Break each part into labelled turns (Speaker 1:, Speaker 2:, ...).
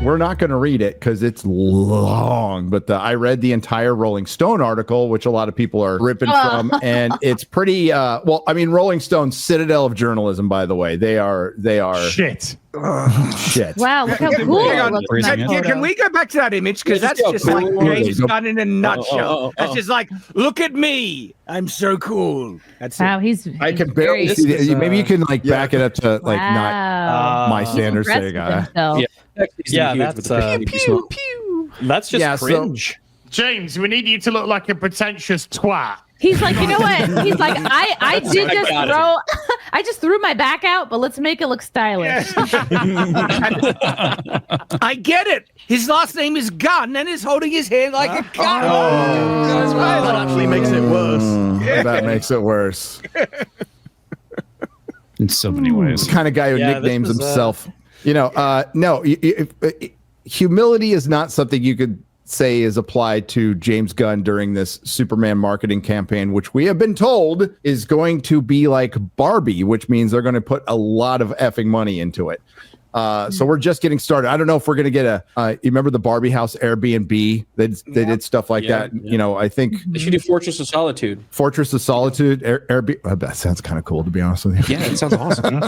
Speaker 1: we're not going to read it because it's long, but I read the entire Rolling Stone article, which a lot of people are ripping from, and it's pretty, well, I mean, Rolling Stone's citadel of journalism, by the way. They are
Speaker 2: shit.
Speaker 1: Shit.
Speaker 3: Wow, look how cool it looks in that photo.
Speaker 4: Can we go back to that image? Because that's just like James Gunn in a nutshell. That's just like, look at me. I'm so cool. That's
Speaker 3: wow, he's
Speaker 1: I can barely see it. Maybe you can like back it up to like not my standards.
Speaker 5: That's that's just cringe.
Speaker 2: James, we need you to look like a pretentious twat.
Speaker 3: He's like, you know what? He's like, I did just throw, I just threw my back out, but let's make it look stylish.
Speaker 4: I get it. His last name is Gunn, and he's holding his hand like a gun.
Speaker 5: That's right. That actually makes it worse.
Speaker 1: That makes it worse.
Speaker 6: In so many ways.
Speaker 1: The kind of guy who nicknames himself. No, humility is not something you could say is applied to James Gunn during this Superman marketing campaign, which we have been told is going to be like Barbie, which means they're going to put a lot of effing money into it. So we're just getting started. I don't know if we're going to get you remember the Barbie house Airbnb? They did stuff like that. Yeah. I think
Speaker 5: they should do Fortress of Solitude.
Speaker 1: Fortress of Solitude, Airbnb. That sounds kind of cool, to be honest with you.
Speaker 5: Yeah, it sounds awesome.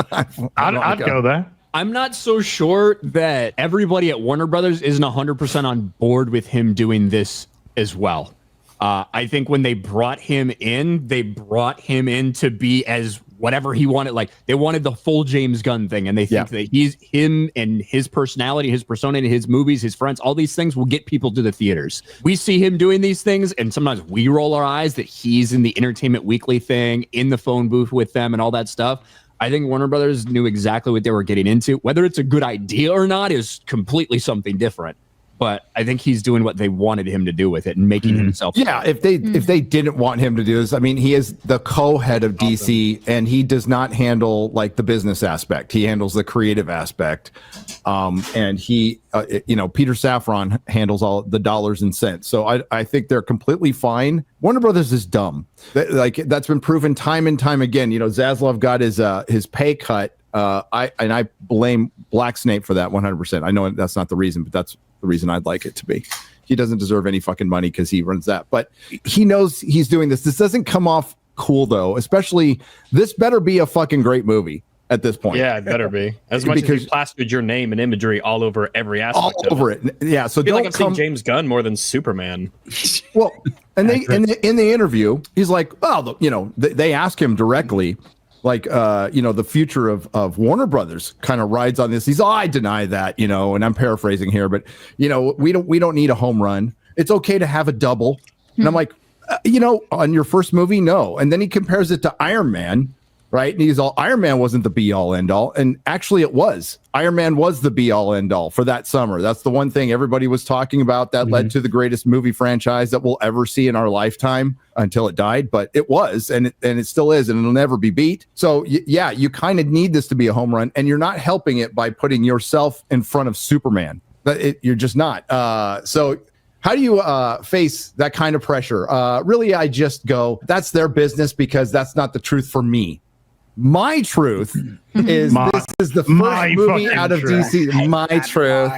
Speaker 2: I'd go there.
Speaker 6: I'm not so sure that everybody at Warner Brothers isn't 100% on board with him doing this as well. I think when they brought him in to be as whatever he wanted. Like, they wanted the full James Gunn thing, and they think that he's him and his personality, his persona, and his movies, his friends, all these things will get people to the theaters. We see him doing these things, and sometimes we roll our eyes that he's in the Entertainment Weekly thing, in the phone booth with them, and all that stuff. I think Warner Brothers knew exactly what they were getting into. Whether it's a good idea or not is completely something different. But I think he's doing what they wanted him to do with it and making himself.
Speaker 1: Yeah, if they didn't want him to do this, I mean, he is the co-head of DC, and he does not handle like the business aspect. He handles the creative aspect, and he, Peter Safran handles all the dollars and cents. So I think they're completely fine. Warner Brothers is dumb. That's been proven time and time again. Zaslav got his pay cut. I blame Black Snake for that 100%. I know that's not the reason, but that's the reason I'd like it to be. He doesn't deserve any fucking money because he runs that, but he knows he's doing this. This doesn't come off cool though, especially this better be a fucking great movie at this point.
Speaker 5: Yeah, it better be. As much as you plastered your name and imagery all over every aspect
Speaker 1: all over it. Yeah, so
Speaker 5: I feel like I've seen James Gunn more than Superman.
Speaker 1: Well, and they in the interview, he's like, well, they ask him directly, like, the future of Warner Brothers kind of rides on this. He's, I deny that, and I'm paraphrasing here, but we don't need a home run. It's okay to have a double. And I'm like, on your first movie, no. And then he compares it to Iron Man, right? And he's all, Iron Man wasn't the be all end all. And actually it was. Iron Man was the be all end all for that summer. That's the one thing everybody was talking about that led to the greatest movie franchise that we'll ever see in our lifetime until it died. But it was, and it still is, and it'll never be beat. So you kind of need this to be a home run, and you're not helping it by putting yourself in front of Superman. You're just not. So how do you face that kind of pressure? Really, I just go, that's their business because that's not the truth for me. My truth is this is the first movie out of DC. My truth.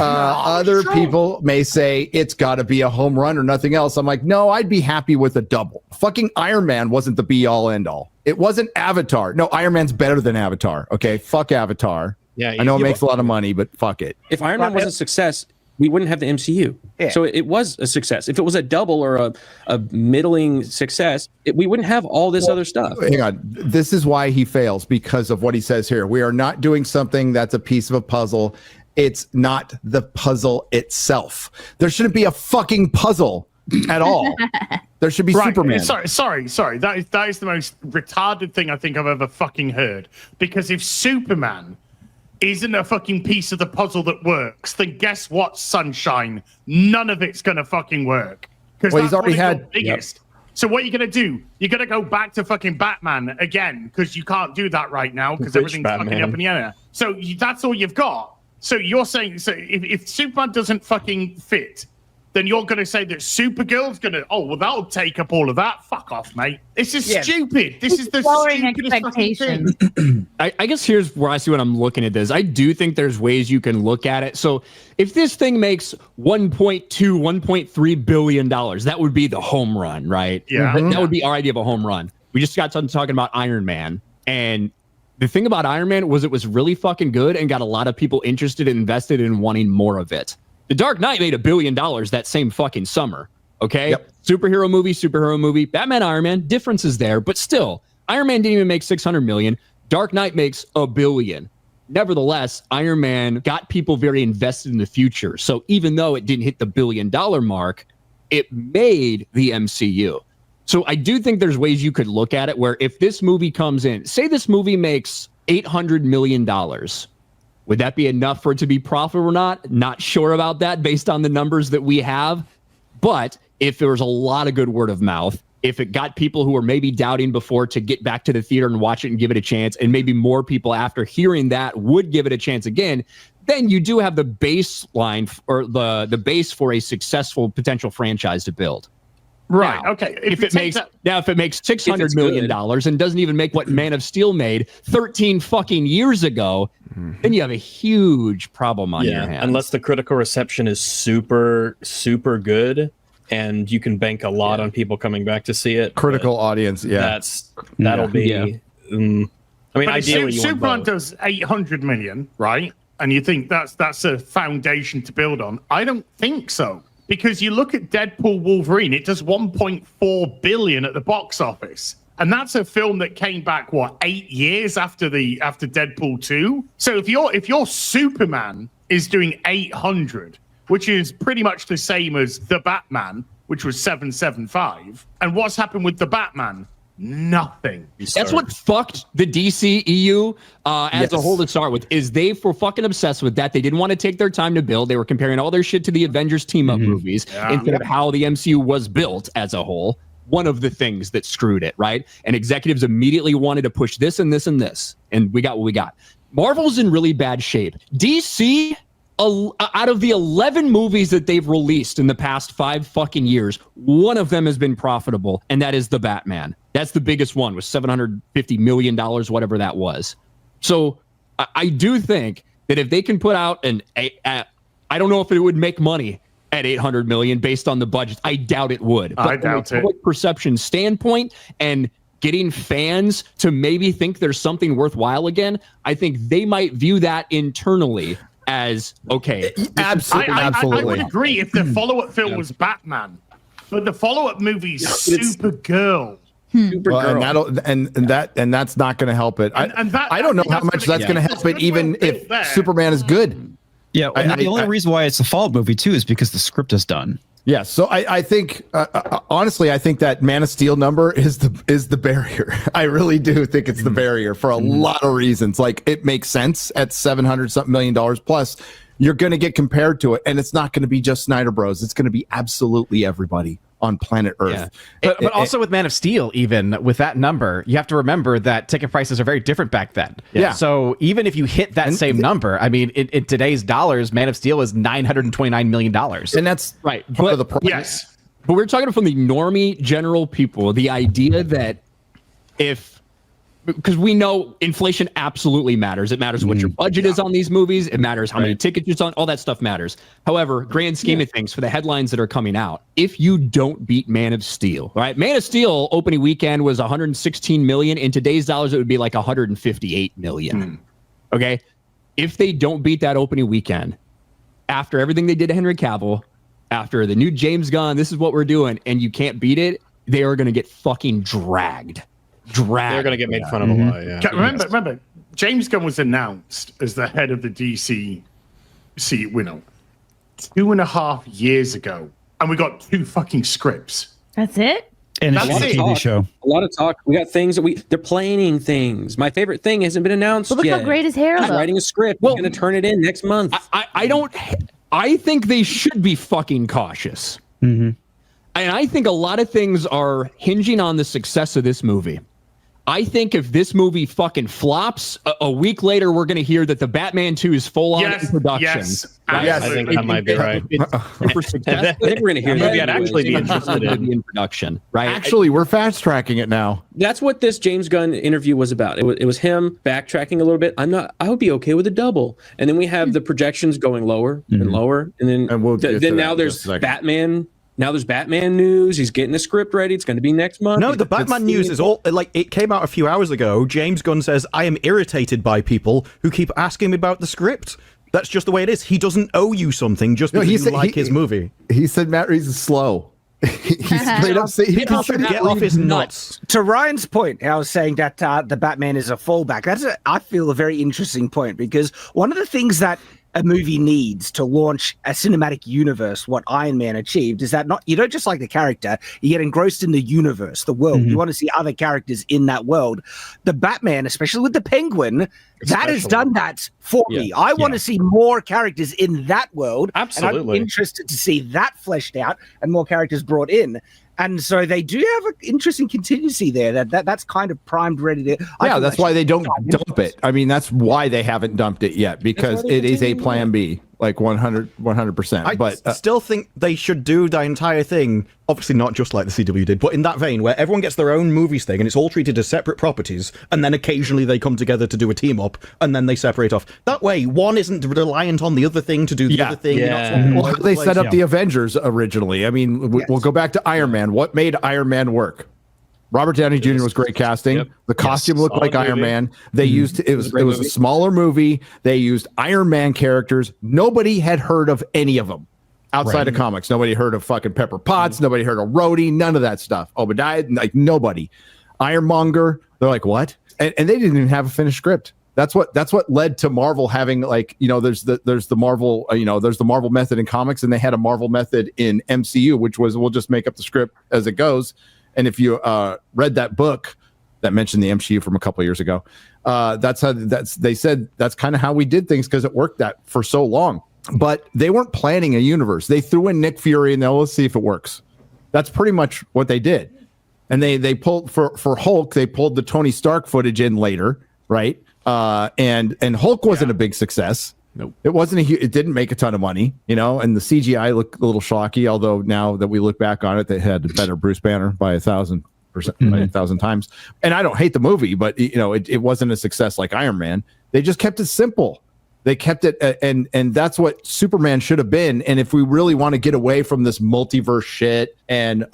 Speaker 1: Other people may say it's got to be a home run or nothing else. I'm like, no, I'd be happy with a double. Fucking Iron Man wasn't the be all end all. It wasn't Avatar. No, Iron Man's better than Avatar. Okay, fuck Avatar. Yeah, I know it makes a lot of money, but fuck it.
Speaker 5: If Iron Man was a success, we wouldn't have the MCU. Yeah. So it was a success. If it was a double or a middling success, we wouldn't have all this other stuff.
Speaker 1: Hang on. This is why he fails, because of what he says here. We are not doing something that's a piece of a puzzle. It's not the puzzle itself. There shouldn't be a fucking puzzle at all. There should be Superman.
Speaker 2: Sorry. That is the most retarded thing I think I've ever fucking heard. Because if Superman isn't a fucking piece of the puzzle that works, then guess what, sunshine? None of it's gonna fucking work. Because
Speaker 1: he's already had
Speaker 2: biggest. So what are you gonna do? You're gonna go back to fucking Batman again because you can't do that right now because everything's fucking up in the air. So that's all you've got. So you're saying, so if Superman doesn't fucking fit then you're going to say that Supergirl's going to, oh, well, that'll take up all of that. Fuck off, mate. This is stupid. This is the stupidest fucking thing.
Speaker 6: I guess here's where I see when I'm looking at this. I do think there's ways you can look at it. So if this thing makes $1.3 billion, that would be the home run, right?
Speaker 2: Yeah.
Speaker 6: That would be our idea of a home run. We just got done talking about Iron Man. And the thing about Iron Man was it was really fucking good and got a lot of people interested and invested in wanting more of it. The Dark Knight made $1 billion that same fucking summer. Okay. Yep. Superhero movie, Batman, Iron Man, differences there, but still, Iron Man didn't even make 600 million. Dark Knight makes $1 billion. Nevertheless, Iron Man got people very invested in the future. So even though it didn't hit the $1 billion mark, it made the MCU. So I do think there's ways you could look at it where if this movie comes in, say this movie makes $800 million. Would that be enough for it to be profitable or not? Not sure about that based on the numbers that we have. But if there was a lot of good word of mouth, if it got people who were maybe doubting before to get back to the theater and watch it and give it a chance, and maybe more people after hearing that would give it a chance again, then you do have the baseline or the base for a successful potential franchise to build.
Speaker 2: Right.
Speaker 6: Now,
Speaker 2: okay.
Speaker 6: If it makes $600 million and doesn't even make what Man of Steel made 13 fucking years ago, then you have a huge problem on your hands.
Speaker 7: Unless the critical reception is super, super good, and you can bank a lot on people coming back to see it.
Speaker 1: Critical audience. Yeah.
Speaker 7: That'll be. I mean,
Speaker 2: but
Speaker 7: ideally,
Speaker 2: Superman does 800 million, right? And you think that's a foundation to build on? I don't think so. Because you look at Deadpool Wolverine, it does 1.4 billion at the box office. And that's a film that came back, 8 years after Deadpool 2? So if your Superman is doing 800, which is pretty much the same as The Batman, which was 775, and what's happened with The Batman? Nothing.
Speaker 6: That's what fucked the DCEU as a whole to start with, is they were fucking obsessed with that. They didn't want to take their time to build. They were comparing all their shit to the Avengers team-up movies instead of how the MCU was built as a whole. One of the things that screwed it, right? And executives immediately wanted to push this and this and this, and we got what we got. Marvel's in really bad shape. DC, out of the 11 movies that they've released in the past 5 fucking years, one of them has been profitable, and that is The Batman. That's the biggest one, with $750 million, whatever that was. So I do think that if they can put out I don't know if it would make money at 800 million based on the budget. I doubt it would. But
Speaker 2: I doubt
Speaker 6: from a public perception standpoint and getting fans to maybe think there's something worthwhile again, I think they might view that internally as okay.
Speaker 1: Absolutely.
Speaker 2: I would agree if the follow-up film was Batman, but the follow-up movie is Supergirl.
Speaker 1: Well, and that's not going to help it. I don't know how much that's going to help it, even if Superman is good.
Speaker 8: Yeah, and the only reason why it's a follow-up movie too is because the script is done.
Speaker 1: Yeah, so I think honestly, I think that Man of Steel number is the barrier. I really do think it's the barrier for a lot of reasons. Like, it makes sense at $700 million plus. You're going to get compared to it, and it's not going to be just Snyder Bros. It's going to be absolutely everybody on planet Earth.
Speaker 9: Yeah. But also with Man of Steel, even with that number, you have to remember that ticket prices are very different back then.
Speaker 1: Yeah.
Speaker 9: So even if you hit that same number, I mean, in today's dollars, Man of Steel is $929 million.
Speaker 1: And that's
Speaker 6: right.
Speaker 1: Part of the problem.
Speaker 2: Yes.
Speaker 6: But we're talking from the normie general people, the idea that because we know inflation absolutely matters. It matters what your budget is on these movies. It matters how many tickets you're selling. All that stuff matters. However, grand scheme of things, for the headlines that are coming out, if you don't beat Man of Steel, right? Man of Steel opening weekend was 116 million. In today's dollars, it would be like 158 million. Okay? If they don't beat that opening weekend, after everything they did to Henry Cavill, after the new James Gunn, this is what we're doing, and you can't beat it, they are going to get fucking dragged.
Speaker 7: They're going to get made fun of a lot. Yeah.
Speaker 2: Remember, James Gunn was announced as the head of the DC, 2.5 years ago, and we got 2 fucking scripts.
Speaker 3: That's it.
Speaker 8: And it's a TV show.
Speaker 5: A lot of talk. We got things that they're planning things. My favorite thing hasn't been announced
Speaker 3: But look
Speaker 5: yet.
Speaker 3: how great his hair
Speaker 5: He's
Speaker 3: looks.
Speaker 5: writing a script. He's going to turn it in next month.
Speaker 6: I think they should be fucking cautious. And I think a lot of things are hinging on the success of this movie. I think if this movie fucking flops, a week later we're going to hear that the Batman 2 is full on in production.
Speaker 2: Yes,
Speaker 6: right?
Speaker 2: yes.
Speaker 7: I think that might be right.
Speaker 6: If we're successful,
Speaker 5: I think we're going to hear
Speaker 7: Maybe
Speaker 5: that.
Speaker 7: I'd actually be interested in.
Speaker 6: in production, right?
Speaker 1: Actually, we're fast tracking it now.
Speaker 5: That's what this James Gunn interview was about. It was him backtracking a little bit. I would be okay with a double. And then we have the projections going lower and lower. And then, now there's Batman. Now there's Batman news. He's getting the script ready. It's going to be next month.
Speaker 10: No, the Batman news is all like it came out a few hours ago. James Gunn says, I am irritated by people who keep asking me about the script. That's just the way it is. He doesn't owe you something just because you like his movie.
Speaker 1: He said Matt Reeves is slow. He straight up said
Speaker 10: he should get off his nuts.
Speaker 4: To Ryan's point, I was saying that the Batman is a fallback. I feel a very interesting point, because one of the things that a movie needs to launch a cinematic universe, what Iron Man achieved, is that you don't just like the character, you get engrossed in the universe, the world. You want to see other characters in that world. The Batman, especially with the Penguin, that has done that for me. I want to see more characters in that world.
Speaker 7: Absolutely.
Speaker 4: And I'm interested to see that fleshed out and more characters brought in. And so they do have an interesting contingency there that's kind of primed, ready to.
Speaker 1: Yeah, that's why they don't dump it. I mean, that's why they haven't dumped it yet, because it is a plan B, like 100%.
Speaker 10: I still think they should do the entire thing, obviously not just like the CW did, but in that vein where everyone gets their own movies thing and it's all treated as separate properties, and then occasionally they come together to do a team up and then they separate off. That way, one isn't reliant on the other thing to do the other thing.
Speaker 1: Well, they set up the Avengers originally. I mean, we'll go back to Iron Man. What made Iron Man work? Robert Downey Jr. was great casting. The costume looked like Iron Man. They used it was a smaller movie. They used Iron Man characters. Nobody had heard of any of them outside of comics. Nobody heard of fucking Pepper Potts. Nobody heard of Rhodey. None of that stuff. Obadiah, like nobody. Ironmonger. They're like, what? And they didn't even have a finished script. That's what led to Marvel having, like, there's the Marvel there's the Marvel method in comics, and they had a Marvel method in MCU, which was we'll just make up the script as it goes. And if you read that book that mentioned the MCU from a couple of years ago, they said that's kind of how we did things because it worked that for so long. But they weren't planning a universe. They threw in Nick Fury and let's see if it works. That's pretty much what they did. And they pulled for Hulk. They pulled the Tony Stark footage in later, right? And Hulk wasn't a big success. Nope. It wasn't it didn't make a ton of money, and the CGI looked a little shocky, although now that we look back on it, they had better Bruce Banner by 1,000%, by 1,000 times. And I don't hate the movie, but it wasn't a success like Iron Man. They just kept it simple. They kept it, and that's what Superman should have been. And if we really want to get away from this multiverse shit and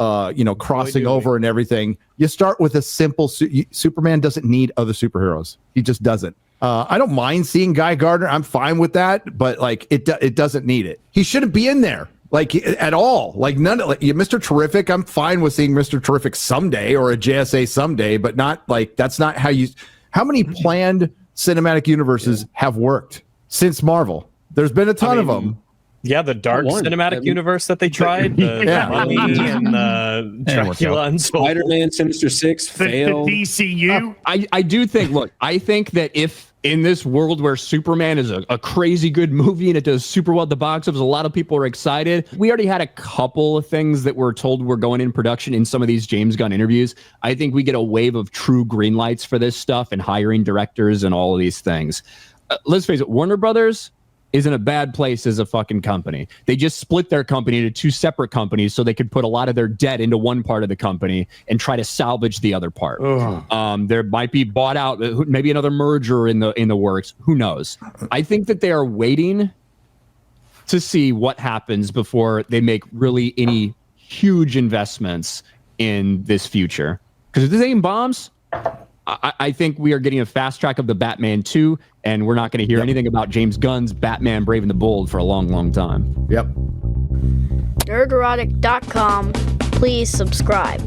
Speaker 1: crossing over and everything, you start with a simple. Superman doesn't need other superheroes. He just doesn't. I don't mind seeing Guy Gardner. I'm fine with that, but like it doesn't need it. He shouldn't be in there like at all. Like Mr. Terrific. I'm fine with seeing Mr. Terrific someday or a JSA someday, but not like that's not how you. How many planned cinematic universes have worked since Marvel? There's been a ton of them.
Speaker 7: Yeah, the dark cinematic universe that they tried, the Mummy and Dracula and
Speaker 5: Spider-Man, Sinister Six failed.
Speaker 2: The DCU.
Speaker 6: I do think. Look, I think that if in this world where Superman is a crazy good movie and it does super well at the box office, a lot of people are excited. We already had a couple of things that we're told were going in production in some of these James Gunn interviews. I think we get a wave of true green lights for this stuff and hiring directors and all of these things. Let's face it, Warner Brothers is in a bad place as a fucking company. They just split their company into two separate companies so they could put a lot of their debt into one part of the company and try to salvage the other part. There might be bought out, maybe another merger in the works. Who knows? I think that they are waiting to see what happens before they make really any huge investments in this future. Because if this ain't bombs, I think we are getting a fast track of the Batman 2, and we're not going to hear anything about James Gunn's Batman Brave and the Bold for a long, long time.
Speaker 1: Yep.
Speaker 11: Nerderotic.com. Please subscribe.